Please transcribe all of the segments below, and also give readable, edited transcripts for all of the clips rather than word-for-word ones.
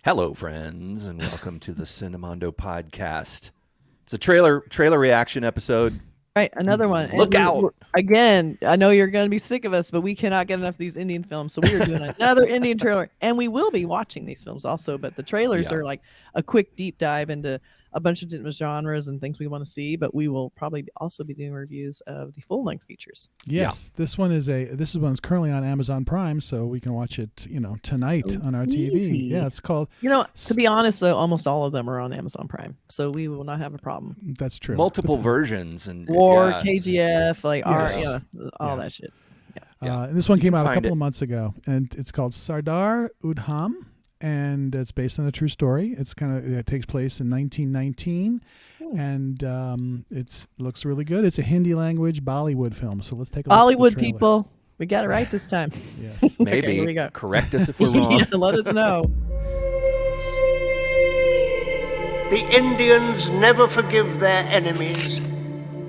Hello, friends, and welcome to the Cinemondo podcast. It's a trailer reaction episode. Right, another one. Look out! Again, I know you're going to be sick of us, but we cannot get enough of these Indian films, so we are doing another Indian trailer, and we will be watching these films also. But the trailers are like a quick deep dive into a bunch of different genres and things we want to see. But we will probably also be doing reviews of the full length features. Yes, this one's currently on Amazon Prime, so we can watch it, tonight on our TV. Yeah, it's called. To be honest, though, almost all of them are on Amazon Prime, so we will not have a problem. That's true. Multiple versions and War, KGF, all that shit. And this one came out a couple of months ago, and it's called Sardar Udham, and it's based on a true story. It takes place in 1919, and it looks really good. It's a Hindi language Bollywood film. So let's take a look. Bollywood people, we got it right this time. Yes, maybe. Okay, here we go. Correct us if we're wrong. Let us know. The Indians never forgive their enemies.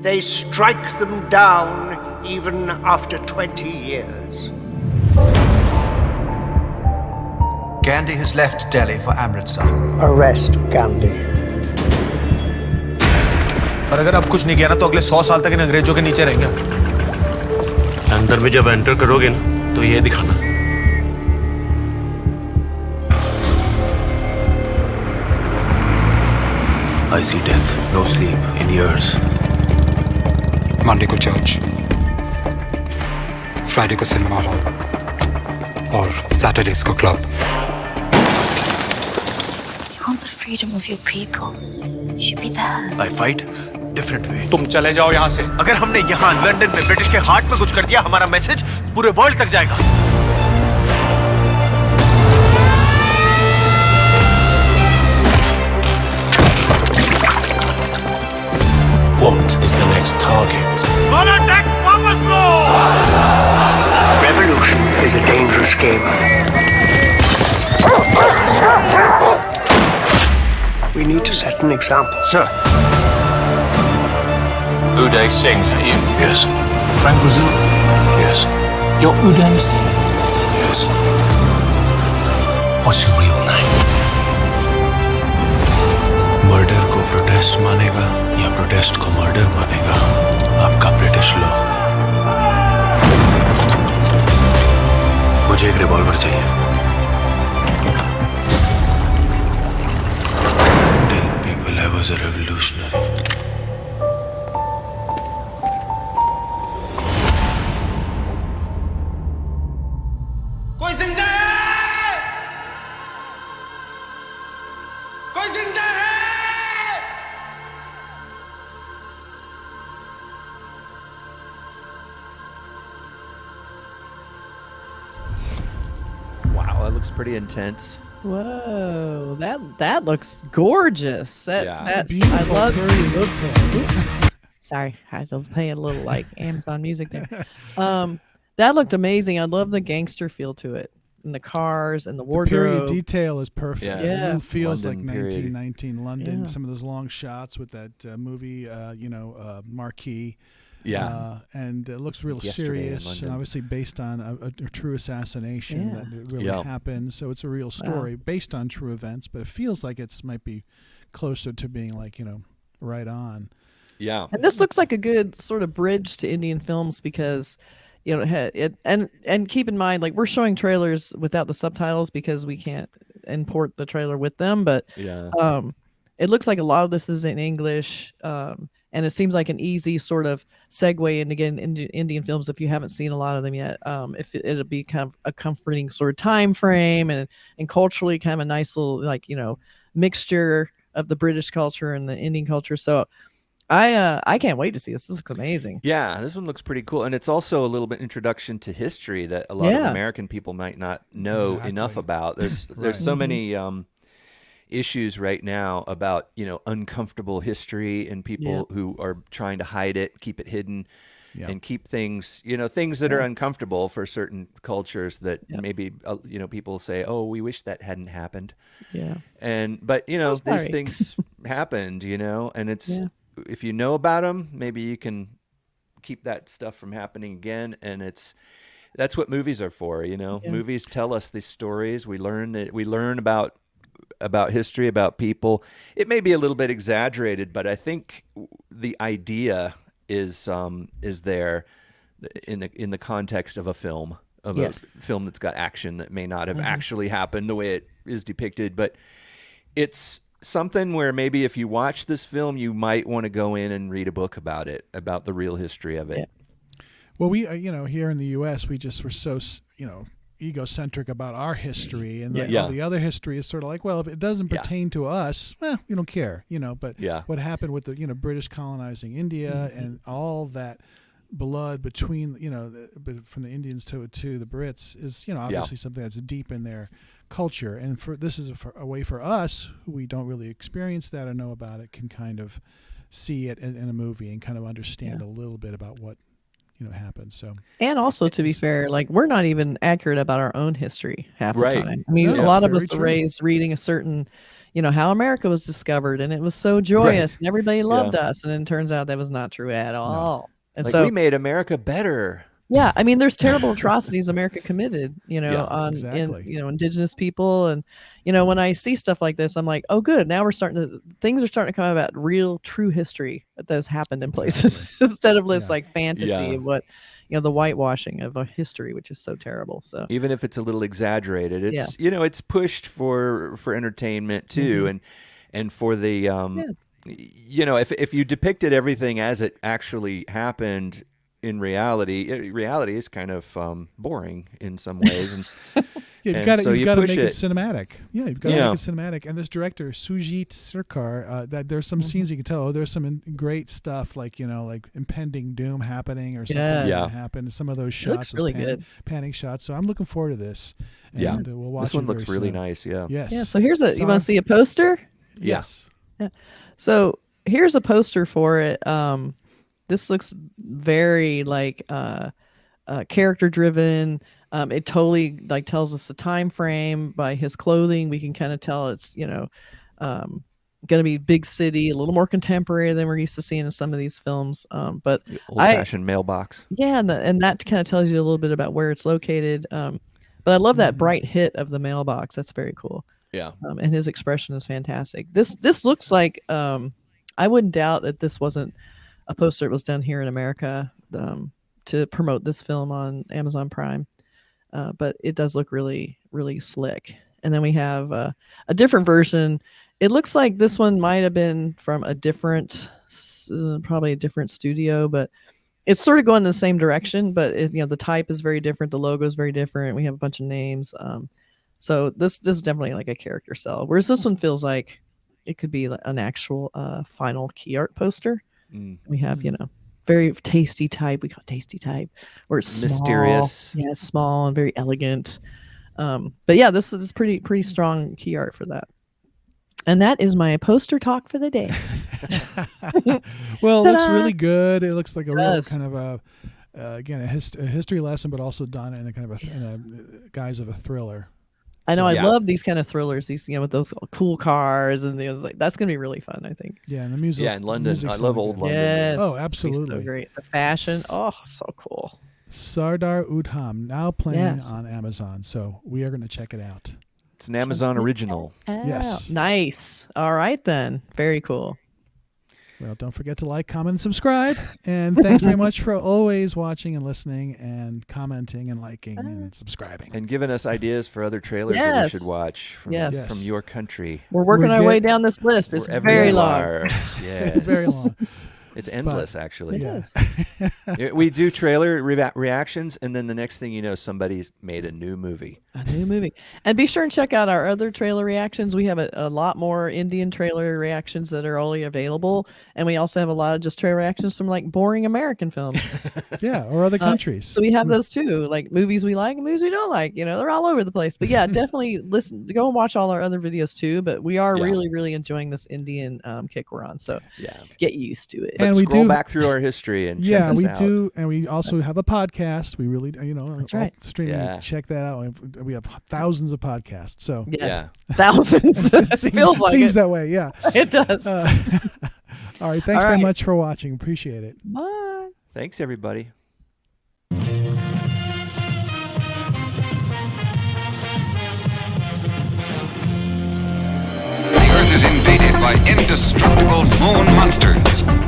They strike them down even after 20 years. Gandhi has left Delhi for Amritsar. Arrest Gandhi. और अगर अब कुछ नहीं किया ना तो अगले 100 साल तक इन अंग्रेजों के नीचे रहेंगे। अंदर में जब एंटर करोगे ना तो ये दिखाना। I see death, no sleep in years. Monday को चर्च, Friday को सिनेमा हॉल और Saturdays को club. You want the freedom of your people. You should be there. I fight different way. तुम चले जाओ यहाँ से। अगर हमने यहाँ लंदन में ब्रिटिश के हार्ट में कुछ कर दिया, हमारा मैसेज पूरे वर्ल्ड तक जाएगा। What is the next target? Revolution is a dangerous game. We need to set an example. Sir. Udham Singh, is that you? Yes. Frank Brazil? Yes. You're Udham Singh? Yes. What's your real name? Murder को protest मानेगा या protest को murder मानेगा आपका British law. मुझे एक revolver चाहिए। Tell people I was a revolutionary. कोई जिंदा है? कोई जिंदा है? Wow, that looks pretty intense. Whoa, that looks gorgeous. I love very Sorry, I was playing a little like Amazon music there. That looked amazing. I love the gangster feel to it, and the cars and the wardrobe. period detail is perfect. Yeah. It really feels London like period. 1919 London. Yeah. Some of those long shots with that movie, marquee. Yeah. And it looks real Yesterday in serious, London. and obviously based on a true assassination that it really happened. So it's a real story based on true events, but it feels like it might be closer to being like, right on. Yeah. And this looks like a good sort of bridge to Indian films because, and keep in mind, like we're showing trailers without the subtitles because we can't import the trailer with them. But it looks like a lot of this is in English, and it seems like an easy sort of segue into getting into Indian films if you haven't seen a lot of them yet. If it'll be kind of a comforting sort of time frame and culturally kind of a nice little mixture of the British culture and the Indian culture. So I can't wait to see this. This looks amazing. Yeah, this one looks pretty cool, and it's also a little bit introduction to history that a lot of American people might not know enough about. There's so many issues right now about uncomfortable history and people who are trying to hide it, keep it hidden, and keep things things that are uncomfortable for certain cultures that maybe people say, oh, we wish that hadn't happened. But these things happened, and it's if you know about them, maybe you can keep that stuff from happening again. And that's what movies are for. Movies tell us these stories. We learn about about history, about people. It may be a little bit exaggerated, but I think the idea is there in the context of a film, of a film that's got action that may not have actually happened the way it is depicted, but it's something where maybe if you watch this film, you might want to go in and read a book about it, about the real history of it. Yeah. Well, we, here in the U.S., we just were so, egocentric about our history, and all the other history is sort of like, well, if it doesn't pertain to us, we don't care, But what happened with the, British colonizing India and all that blood between, from the Indians to the Brits is, obviously something that's deep in their culture. And this is a way for us, who we don't really experience that or know about it, can kind of see it in a movie and kind of understand a little bit about what happened. So, and also, to be fair, like, we're not even accurate about our own history half the time. I mean, a lot of us were raised reading a certain, how America was discovered, and it was so joyous, and everybody loved us, and then it turns out that was not true at all. And so we made America better. Yeah, I mean, there's terrible atrocities America committed, on indigenous people, and when I see stuff like this, I'm like, oh, good. Now things are starting to come about real, true history that has happened in places instead of this like fantasy of what, the whitewashing of a history, which is so terrible. So even if it's a little exaggerated, it's it's pushed for entertainment too, and for the if you depicted everything as it actually happened. In reality is kind of boring in some ways, and you've got to make it cinematic. Yeah, you've got to make it cinematic. And this director Shoojit Sircar, that there's some scenes you can tell. There's some great stuff, like like impending doom happening or something that happened. Some of those shots, looks really good, panning shots. So I'm looking forward to this. And, we'll watch. This one looks really nice. Yeah. Yes. Yeah. So here's you want to see a poster? Yes. Yeah. So here's a poster for it. This looks very like character driven. It totally like tells us the time frame by his clothing. We can kind of tell it's going to be big city, a little more contemporary than we're used to seeing in some of these films. But old-fashioned mailbox. Yeah, and that kind of tells you a little bit about where it's located. But I love that bright hit of the mailbox. That's very cool. Yeah. And his expression is fantastic. This looks like I wouldn't doubt that this wasn't a poster that was done here in America to promote this film on Amazon Prime. But it does look really, really slick. And then we have a different version. It looks like this one might have been from probably a different studio, but it's sort of going in the same direction. But the type is very different. The logo is very different. We have a bunch of names. So this is definitely like a character cell. Whereas this one feels like it could be an actual final key art poster. We have, very tasty type. We call it tasty type, where it's small. Mysterious. Yeah, it's small and very elegant. But yeah, this is pretty strong key art for that. And that is my poster talk for the day. Well, it looks really good. It looks like a real kind of a history lesson, but also done in a kind of in a guise of a thriller. I know. I love these kind of thrillers. These, with those cool cars, and that's gonna be really fun. I think. Yeah, and the music. Yeah, in London, I love old London. Yes. Oh, absolutely. So great. The fashion. Oh, so cool. Sardar Udham, now playing on Amazon. So we are going to check it out. It's an Amazon original. Yes. Nice. All right then. Very cool. Well, don't forget to like, comment, and subscribe. And thanks very much for always watching and listening and commenting and liking and subscribing. And giving us ideas for other trailers that we should watch from your country. We're working our way down this list. It's very long. Yes. Very long. It's endless, actually. It is. We do trailer reactions, and then the next thing you know, somebody's made a new movie. And be sure and check out our other trailer reactions. We have a lot more Indian trailer reactions that are already available. And we also have a lot of just trailer reactions from like boring American films. Or other countries. So we have those too, like movies we like and movies we don't like. They're all over the place. But yeah, definitely go and watch all our other videos too. But we are really, really enjoying this Indian kick we're on. So get used to it. And we scroll back through our history and check us out. Do, and we also have a podcast. We really, that's right. Streaming. Check that out. We have thousands of podcasts. So thousands. It seems that way. Yeah, it does. All right. Thanks very much for watching. Appreciate it. Bye. Thanks, everybody. by indestructible moon monsters.